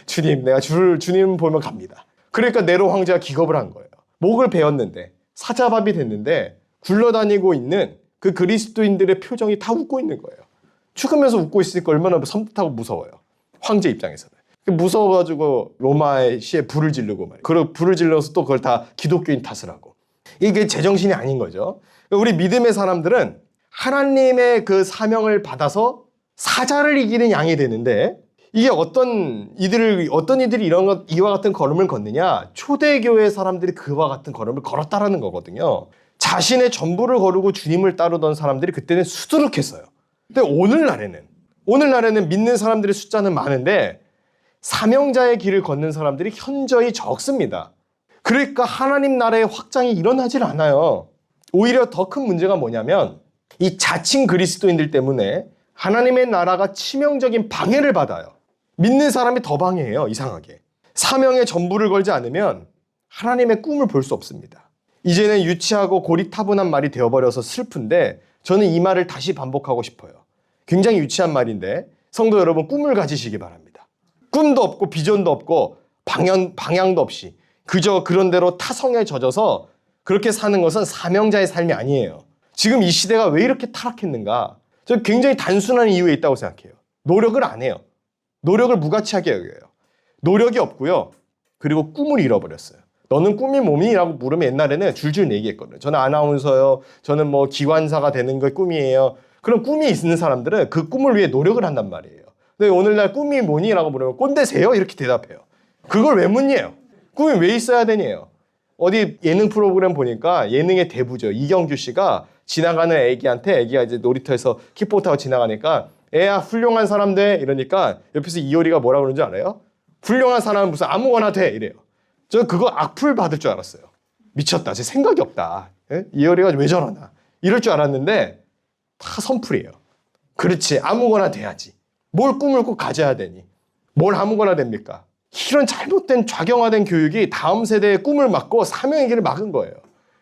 주님, 내가 주님 보면 갑니다. 그러니까 네로 황제가 기겁을 한 거예요. 목을 베었는데 사자밥이 됐는데 굴러다니고 있는 그 그리스도인들의 표정이 다 웃고 있는 거예요. 죽으면서 웃고 있으니까 얼마나 섬뜩하고 무서워요. 황제 입장에서는. 무서워가지고 로마의 시에 불을 지르고 말이에요. 그리고 불을 질러서 또 그걸 다 기독교인 탓을 하고. 이게 제정신이 아닌 거죠. 우리 믿음의 사람들은 하나님의 그 사명을 받아서 사자를 이기는 양이 되는데 이게 어떤 이들이 이와 같은 걸음을 걷느냐? 초대교회 사람들이 그와 같은 걸음을 걸었다라는 거거든요. 자신의 전부를 거르고 주님을 따르던 사람들이 그때는 수두룩했어요. 근데 오늘날에는 믿는 사람들의 숫자는 많은데 사명자의 길을 걷는 사람들이 현저히 적습니다. 그러니까 하나님 나라의 확장이 일어나질 않아요. 오히려 더 큰 문제가 뭐냐면 이 자칭 그리스도인들 때문에 하나님의 나라가 치명적인 방해를 받아요. 믿는 사람이 더 방해해요, 이상하게. 사명의 전부를 걸지 않으면 하나님의 꿈을 볼 수 없습니다. 이제는 유치하고 고리타분한 말이 되어버려서 슬픈데 저는 이 말을 다시 반복하고 싶어요. 굉장히 유치한 말인데 성도 여러분, 꿈을 가지시기 바랍니다. 꿈도 없고 비전도 없고 방향도 없이 그저 그런 대로 타성에 젖어서 그렇게 사는 것은 사명자의 삶이 아니에요. 지금 이 시대가 왜 이렇게 타락했는가? 저는 굉장히 단순한 이유에 있다고 생각해요. 노력을 안 해요. 노력을 무가치하게 여겨요. 노력이 없고요. 그리고 꿈을 잃어버렸어요. 너는 꿈이 뭐니?라고 물으면 옛날에는 줄줄 얘기했거든요. 저는 아나운서요. 저는 뭐 기관사가 되는 게 꿈이에요. 그럼 꿈이 있는 사람들은 그 꿈을 위해 노력을 한단 말이에요. 근데 오늘날 꿈이 뭐니?라고 물으면 꼰대세요? 이렇게 대답해요. 그걸 왜 묻니에요? 꿈이 왜 있어야 되니에요? 어디 예능 프로그램 보니까 예능의 대부죠. 이경규 씨가 지나가는 애기한테 애기가 이제 놀이터에서 킥보드 타고 지나가니까 애야 훌륭한 사람 돼 이러니까 옆에서 이효리가 뭐라고 그러는지 알아요? 훌륭한 사람은 무슨 아무거나 돼 이래요. 저 그거 악플 받을 줄 알았어요. 미쳤다. 제 생각이 없다. 예? 이효리가 왜 저러나 이럴 줄 알았는데 다 선풀이에요. 그렇지 아무거나 돼야지. 뭘 꿈을 꼭 가져야 되니. 뭘 아무거나 됩니까? 이런 잘못된 좌경화된 교육이 다음 세대의 꿈을 막고 사명의 길을 막은 거예요.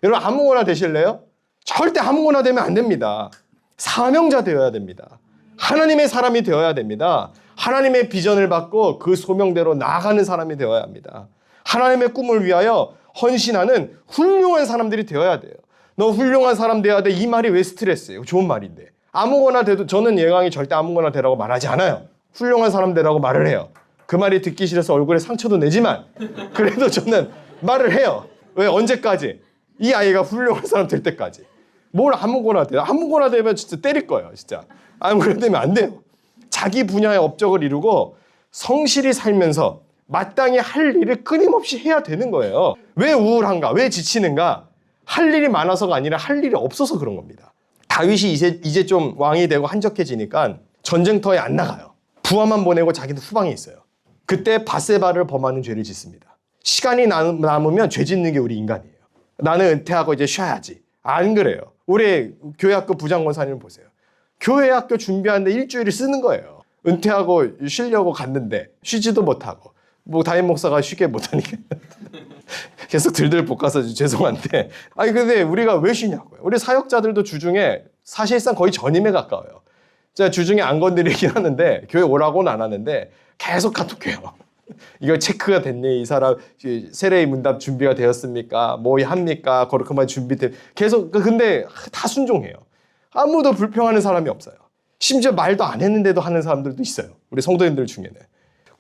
여러분 아무거나 되실래요? 절대 아무거나 되면 안 됩니다. 사명자 되어야 됩니다. 하나님의 사람이 되어야 됩니다. 하나님의 비전을 받고 그 소명대로 나아가는 사람이 되어야 합니다. 하나님의 꿈을 위하여 헌신하는 훌륭한 사람들이 되어야 돼요. 너 훌륭한 사람 되어야 돼. 이 말이 왜 스트레스예요? 좋은 말인데. 아무거나 돼도 저는 예강이 절대 아무거나 되라고 말하지 않아요. 훌륭한 사람 되라고 말을 해요. 그 말이 듣기 싫어서 얼굴에 상처도 내지만 그래도 저는 말을 해요. 왜 언제까지? 이 아이가 훌륭한 사람 될 때까지. 뭘 아무거나 돼요. 아무거나 되면 진짜 때릴 거예요. 진짜. 아무거나 되면 안 돼요. 자기 분야의 업적을 이루고 성실히 살면서 마땅히 할 일을 끊임없이 해야 되는 거예요. 왜 우울한가? 왜 지치는가? 할 일이 많아서가 아니라 할 일이 없어서 그런 겁니다. 다윗이 이제 좀 왕이 되고 한적해지니까 전쟁터에 안 나가요. 부하만 보내고 자기는 후방에 있어요. 그때 밧세바를 범하는 죄를 짓습니다. 시간이 남으면 죄 짓는 게 우리 인간이에요. 나는 은퇴하고 이제 쉬어야지. 안 그래요. 우리 교회학교 부장권사님을 보세요. 교회학교 준비하는데 일주일을 쓰는 거예요. 은퇴하고 쉬려고 갔는데 쉬지도 못하고 뭐 담임 목사가 쉬게 못하니까 계속 들들 볶아서 죄송한데 아니 근데 우리가 왜 쉬냐고요. 우리 사역자들도 주중에 사실상 거의 전임에 가까워요. 제가 주중에 안 건드리긴 하는데 교회 오라고는 안 하는데 계속 카톡해요. 이거 체크가 됐니? 이 사람 세례의 문답 준비가 되었습니까? 뭐 합니까? 거룩한 준비돼. 계속 근데 다 순종해요. 아무도 불평하는 사람이 없어요. 심지어 말도 안 했는데도 하는 사람들도 있어요. 우리 성도님들 중에는.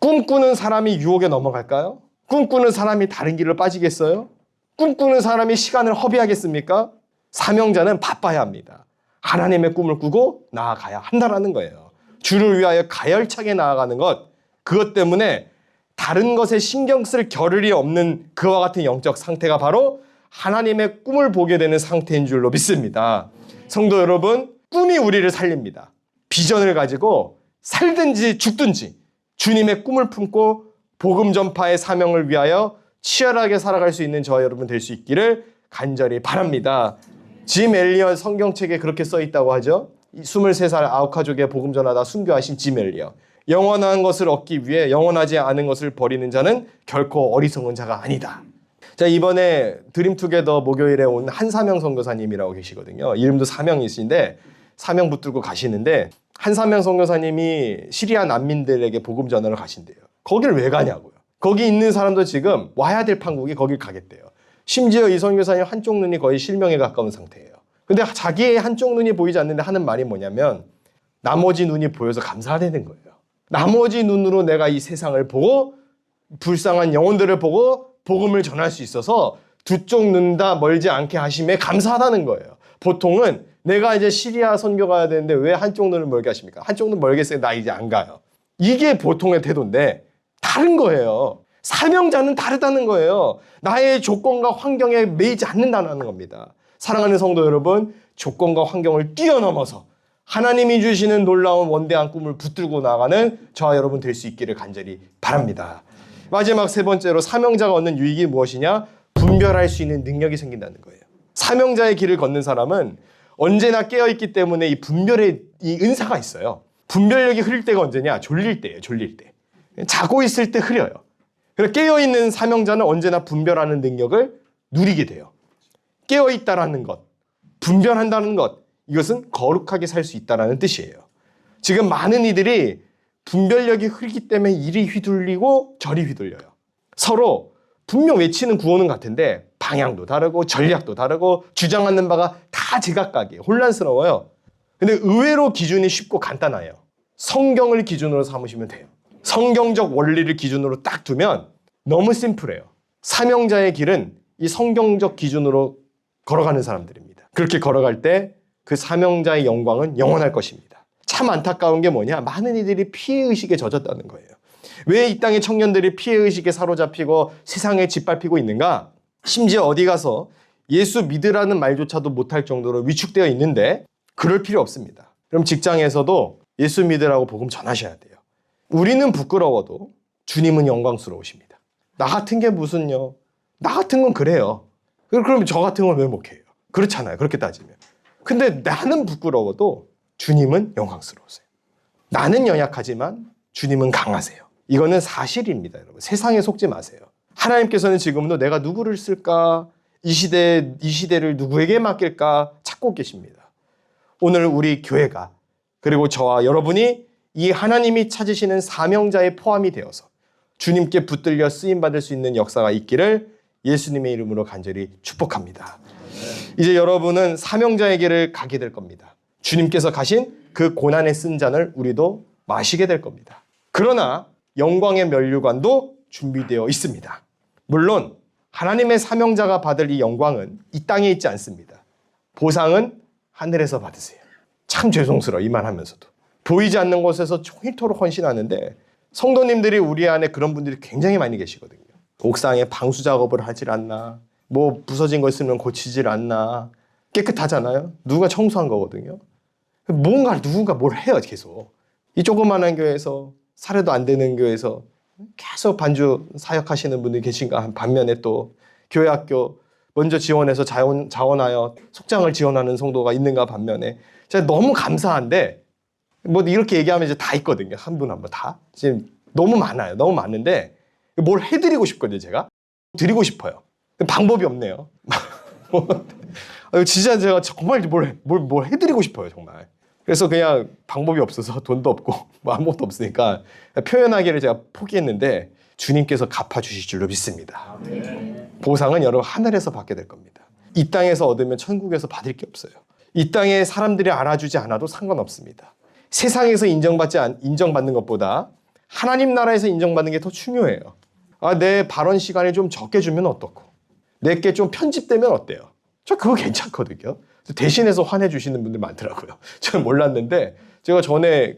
꿈꾸는 사람이 유혹에 넘어갈까요? 꿈꾸는 사람이 다른 길로 빠지겠어요? 꿈꾸는 사람이 시간을 허비하겠습니까? 사명자는 바빠야 합니다. 하나님의 꿈을 꾸고 나아가야 한다라는 거예요. 주를 위하여 가열차게 나아가는 것, 그것 때문에 다른 것에 신경 쓸 겨를이 없는 그와 같은 영적 상태가 바로 하나님의 꿈을 보게 되는 상태인 줄로 믿습니다. 성도 여러분, 꿈이 우리를 살립니다. 비전을 가지고 살든지 죽든지 주님의 꿈을 품고 복음 전파의 사명을 위하여 치열하게 살아갈 수 있는 저와 여러분 될 수 있기를 간절히 바랍니다. 짐 엘리엇 성경책에 그렇게 써 있다고 하죠. 23살 아웃카족에 복음 전하다 순교하신 짐 엘리엇. 영원한 것을 얻기 위해 영원하지 않은 것을 버리는 자는 결코 어리석은 자가 아니다. 자, 이번에 드림투게더 목요일에 온 한사명 선교사님이라고 계시거든요. 이름도 사명이신데 사명 붙들고 가시는데 한사명 선교사님이 시리아 난민들에게 복음 전하러 가신대요. 거기를 왜 가냐고요. 거기 있는 사람도 지금 와야 될 판국이 거길 가겠대요. 심지어 이 선교사님 한쪽 눈이 거의 실명에 가까운 상태예요. 근데 자기의 한쪽 눈이 보이지 않는데 하는 말이 뭐냐면 나머지 눈이 보여서 감사하다는 거예요. 나머지 눈으로 내가 이 세상을 보고 불쌍한 영혼들을 보고 복음을 전할 수 있어서 두 쪽 눈 다 멀지 않게 하심에 감사하다는 거예요. 보통은 내가 이제 시리아 선교 가야 되는데 왜 한쪽 눈을 멀게 하십니까? 한쪽 눈 멀게 했으니까 나 이제 안 가요. 이게 보통의 태도인데 다른 거예요. 사명자는 다르다는 거예요. 나의 조건과 환경에 매이지 않는다는 겁니다. 사랑하는 성도 여러분, 조건과 환경을 뛰어넘어서 하나님이 주시는 놀라운 원대한 꿈을 붙들고 나가는 저와 여러분 될 수 있기를 간절히 바랍니다. 마지막 세 번째로 사명자가 얻는 유익이 무엇이냐? 분별할 수 있는 능력이 생긴다는 거예요. 사명자의 길을 걷는 사람은 언제나 깨어있기 때문에 이 분별의 이 은사가 있어요. 분별력이 흐릴 때가 언제냐? 졸릴 때예요. 졸릴 때. 자고 있을 때 흐려요. 그래서 깨어있는 사명자는 언제나 분별하는 능력을 누리게 돼요. 깨어있다라는 것, 분별한다는 것, 이것은 거룩하게 살 수 있다는 뜻이에요. 지금 많은 이들이 분별력이 흐리기 때문에 이리 휘둘리고 저리 휘둘려요. 서로 분명 외치는 구호는 같은데 방향도 다르고 전략도 다르고 주장하는 바가 다 제각각이에요. 혼란스러워요. 근데 의외로 기준이 쉽고 간단해요. 성경을 기준으로 삼으시면 돼요. 성경적 원리를 기준으로 딱 두면 너무 심플해요. 사명자의 길은 이 성경적 기준으로 걸어가는 사람들입니다. 그렇게 걸어갈 때 그 사명자의 영광은 영원할 것입니다. 참 안타까운 게 뭐냐? 많은 이들이 피해의식에 젖었다는 거예요. 왜 이 땅의 청년들이 피해의식에 사로잡히고 세상에 짓밟히고 있는가? 심지어 어디 가서 예수 믿으라는 말조차도 못할 정도로 위축되어 있는데 그럴 필요 없습니다. 그럼 직장에서도 예수 믿으라고 복음 전하셔야 돼요. 우리는 부끄러워도 주님은 영광스러우십니다. 나 같은 게 무슨요? 나 같은 건 그래요. 그럼 저 같은 건 왜 못해요? 그렇잖아요. 그렇게 따지면. 근데 나는 부끄러워도 주님은 영광스러우세요. 나는 연약하지만 주님은 강하세요. 이거는 사실입니다, 여러분. 세상에 속지 마세요. 하나님께서는 지금도 내가 누구를 쓸까? 이 시대를 누구에게 맡길까? 찾고 계십니다. 오늘 우리 교회가 그리고 저와 여러분이 이 하나님이 찾으시는 사명자에 포함이 되어서 주님께 붙들려 쓰임받을 수 있는 역사가 있기를 예수님의 이름으로 간절히 축복합니다. 이제 여러분은 사명자의 길을 가게 될 겁니다. 주님께서 가신 그 고난의 쓴 잔을 우리도 마시게 될 겁니다. 그러나 영광의 면류관도 준비되어 있습니다. 물론 하나님의 사명자가 받을 이 영광은 이 땅에 있지 않습니다. 보상은 하늘에서 받으세요. 참 죄송스러워 이 말하면서도. 보이지 않는 곳에서 종일토록 헌신하는데 성도님들이 우리 안에 그런 분들이 굉장히 많이 계시거든요. 옥상에 방수 작업을 하질 않나, 뭐 부서진 거 있으면 고치질 않나, 깨끗하잖아요. 누가 청소한 거거든요. 누군가 뭘 해요 계속. 이 조그마한 교회에서 사례도 안 되는 교회에서 계속 반주 사역하시는 분들이 계신가 반면에 또 교회 학교 먼저 지원해서 자원하여 속장을 지원하는 성도가 있는가 반면에 제가 너무 감사한데 뭐 이렇게 얘기하면 이제 다 있거든요. 한 분 한 분 다. 지금 너무 많아요. 너무 많은데 뭘 해드리고 싶거든요. 제가 드리고 싶어요. 방법이 없네요. 진짜 제가 정말 뭘 해드리고 싶어요. 정말. 그래서 그냥 방법이 없어서 돈도 없고 뭐 아무것도 없으니까 표현하기를 제가 포기했는데 주님께서 갚아주실 줄로 믿습니다. 보상은 여러분 하늘에서 받게 될 겁니다. 이 땅에서 얻으면 천국에서 받을 게 없어요. 이 땅에 사람들이 알아주지 않아도 상관없습니다. 세상에서 인정받는 것보다 하나님 나라에서 인정받는 게 더 중요해요. 내 발언 시간을 좀 적게 주면 어떻고 내게 좀 편집되면 어때요? 저 그거 괜찮거든요. 대신해서 화내주시는 분들 많더라고요. 저는 몰랐는데 제가 전에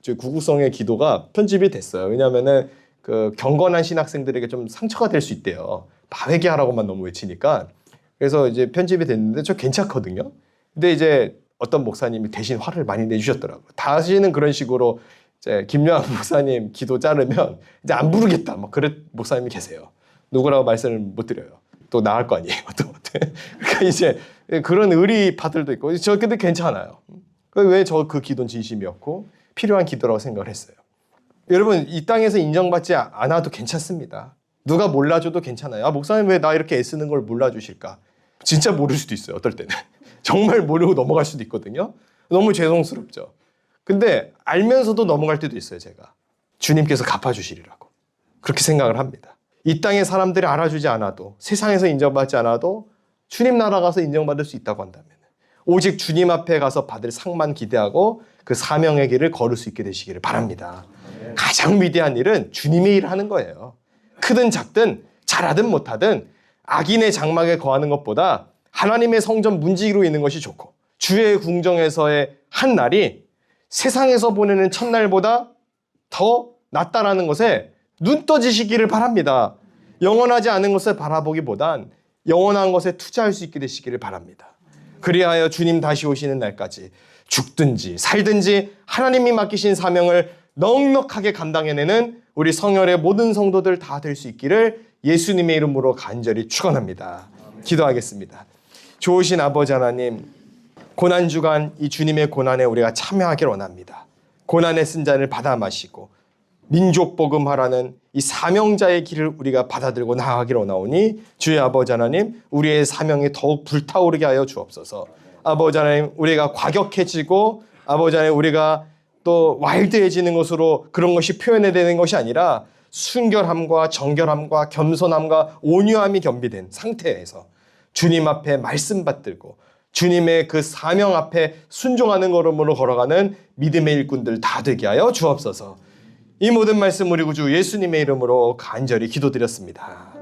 저희 구구성의 기도가 편집이 됐어요. 왜냐하면은 그 경건한 신학생들에게 좀 상처가 될 수 있대요. 회개하라고만 너무 외치니까. 그래서 이제 편집이 됐는데 저 괜찮거든요. 근데 이제 어떤 목사님이 대신 화를 많이 내주셨더라고요. 다시는 그런 식으로 이제 김요한 목사님 기도 자르면 이제 안 부르겠다. 막 그런 목사님이 계세요. 누구라고 말씀을 못 드려요. 또 나갈 거 아니에요. 또 그러니까 이제 그런 의리파들도 있고 저 근데 괜찮아요. 왜 저 그 기도는 진심이었고 필요한 기도라고 생각을 했어요. 여러분 이 땅에서 인정받지 않아도 괜찮습니다. 누가 몰라줘도 괜찮아요. 목사님 왜 나 이렇게 애쓰는 걸 몰라주실까? 진짜 모를 수도 있어요. 어떨 때는. 정말 모르고 넘어갈 수도 있거든요. 너무 죄송스럽죠. 근데 알면서도 넘어갈 때도 있어요. 제가. 주님께서 갚아주시리라고. 그렇게 생각을 합니다. 이 땅의 사람들이 알아주지 않아도 세상에서 인정받지 않아도 주님 나라 가서 인정받을 수 있다고 한다면 오직 주님 앞에 가서 받을 상만 기대하고 그 사명의 길을 걸을 수 있게 되시기를 바랍니다. 가장 위대한 일은 주님의 일을 하는 거예요. 크든 작든 잘하든 못하든 악인의 장막에 거하는 것보다 하나님의 성전 문지기로 있는 것이 좋고 주의 궁정에서의 한 날이 세상에서 보내는 첫날보다 더 낫다라는 것에 눈 떠지시기를 바랍니다. 영원하지 않은 것을 바라보기보단 영원한 것에 투자할 수 있게 되시기를 바랍니다. 그리하여 주님 다시 오시는 날까지 죽든지 살든지 하나님이 맡기신 사명을 넉넉하게 감당해내는 우리 성혈의 모든 성도들 다 될 수 있기를 예수님의 이름으로 간절히 축원합니다. 기도하겠습니다. 좋으신 아버지 하나님, 고난주간 이 주님의 고난에 우리가 참여하기를 원합니다. 고난의 쓴잔을 받아 마시고 민족 복음하라는 이 사명자의 길을 우리가 받아들고 나아가기를 원하오니 주의 아버지 하나님, 우리의 사명이 더욱 불타오르게 하여 주옵소서. 아버지 하나님, 우리가 과격해지고 아버지 하나님, 우리가 또 와일드해지는 것으로 그런 것이 표현되는 것이 아니라 순결함과 정결함과 겸손함과 온유함이 겸비된 상태에서 주님 앞에 말씀 받들고 주님의 그 사명 앞에 순종하는 걸음으로 걸어가는 믿음의 일꾼들 다 되게 하여 주옵소서. 이 모든 말씀 우리 구주 예수님의 이름으로 간절히 기도드렸습니다.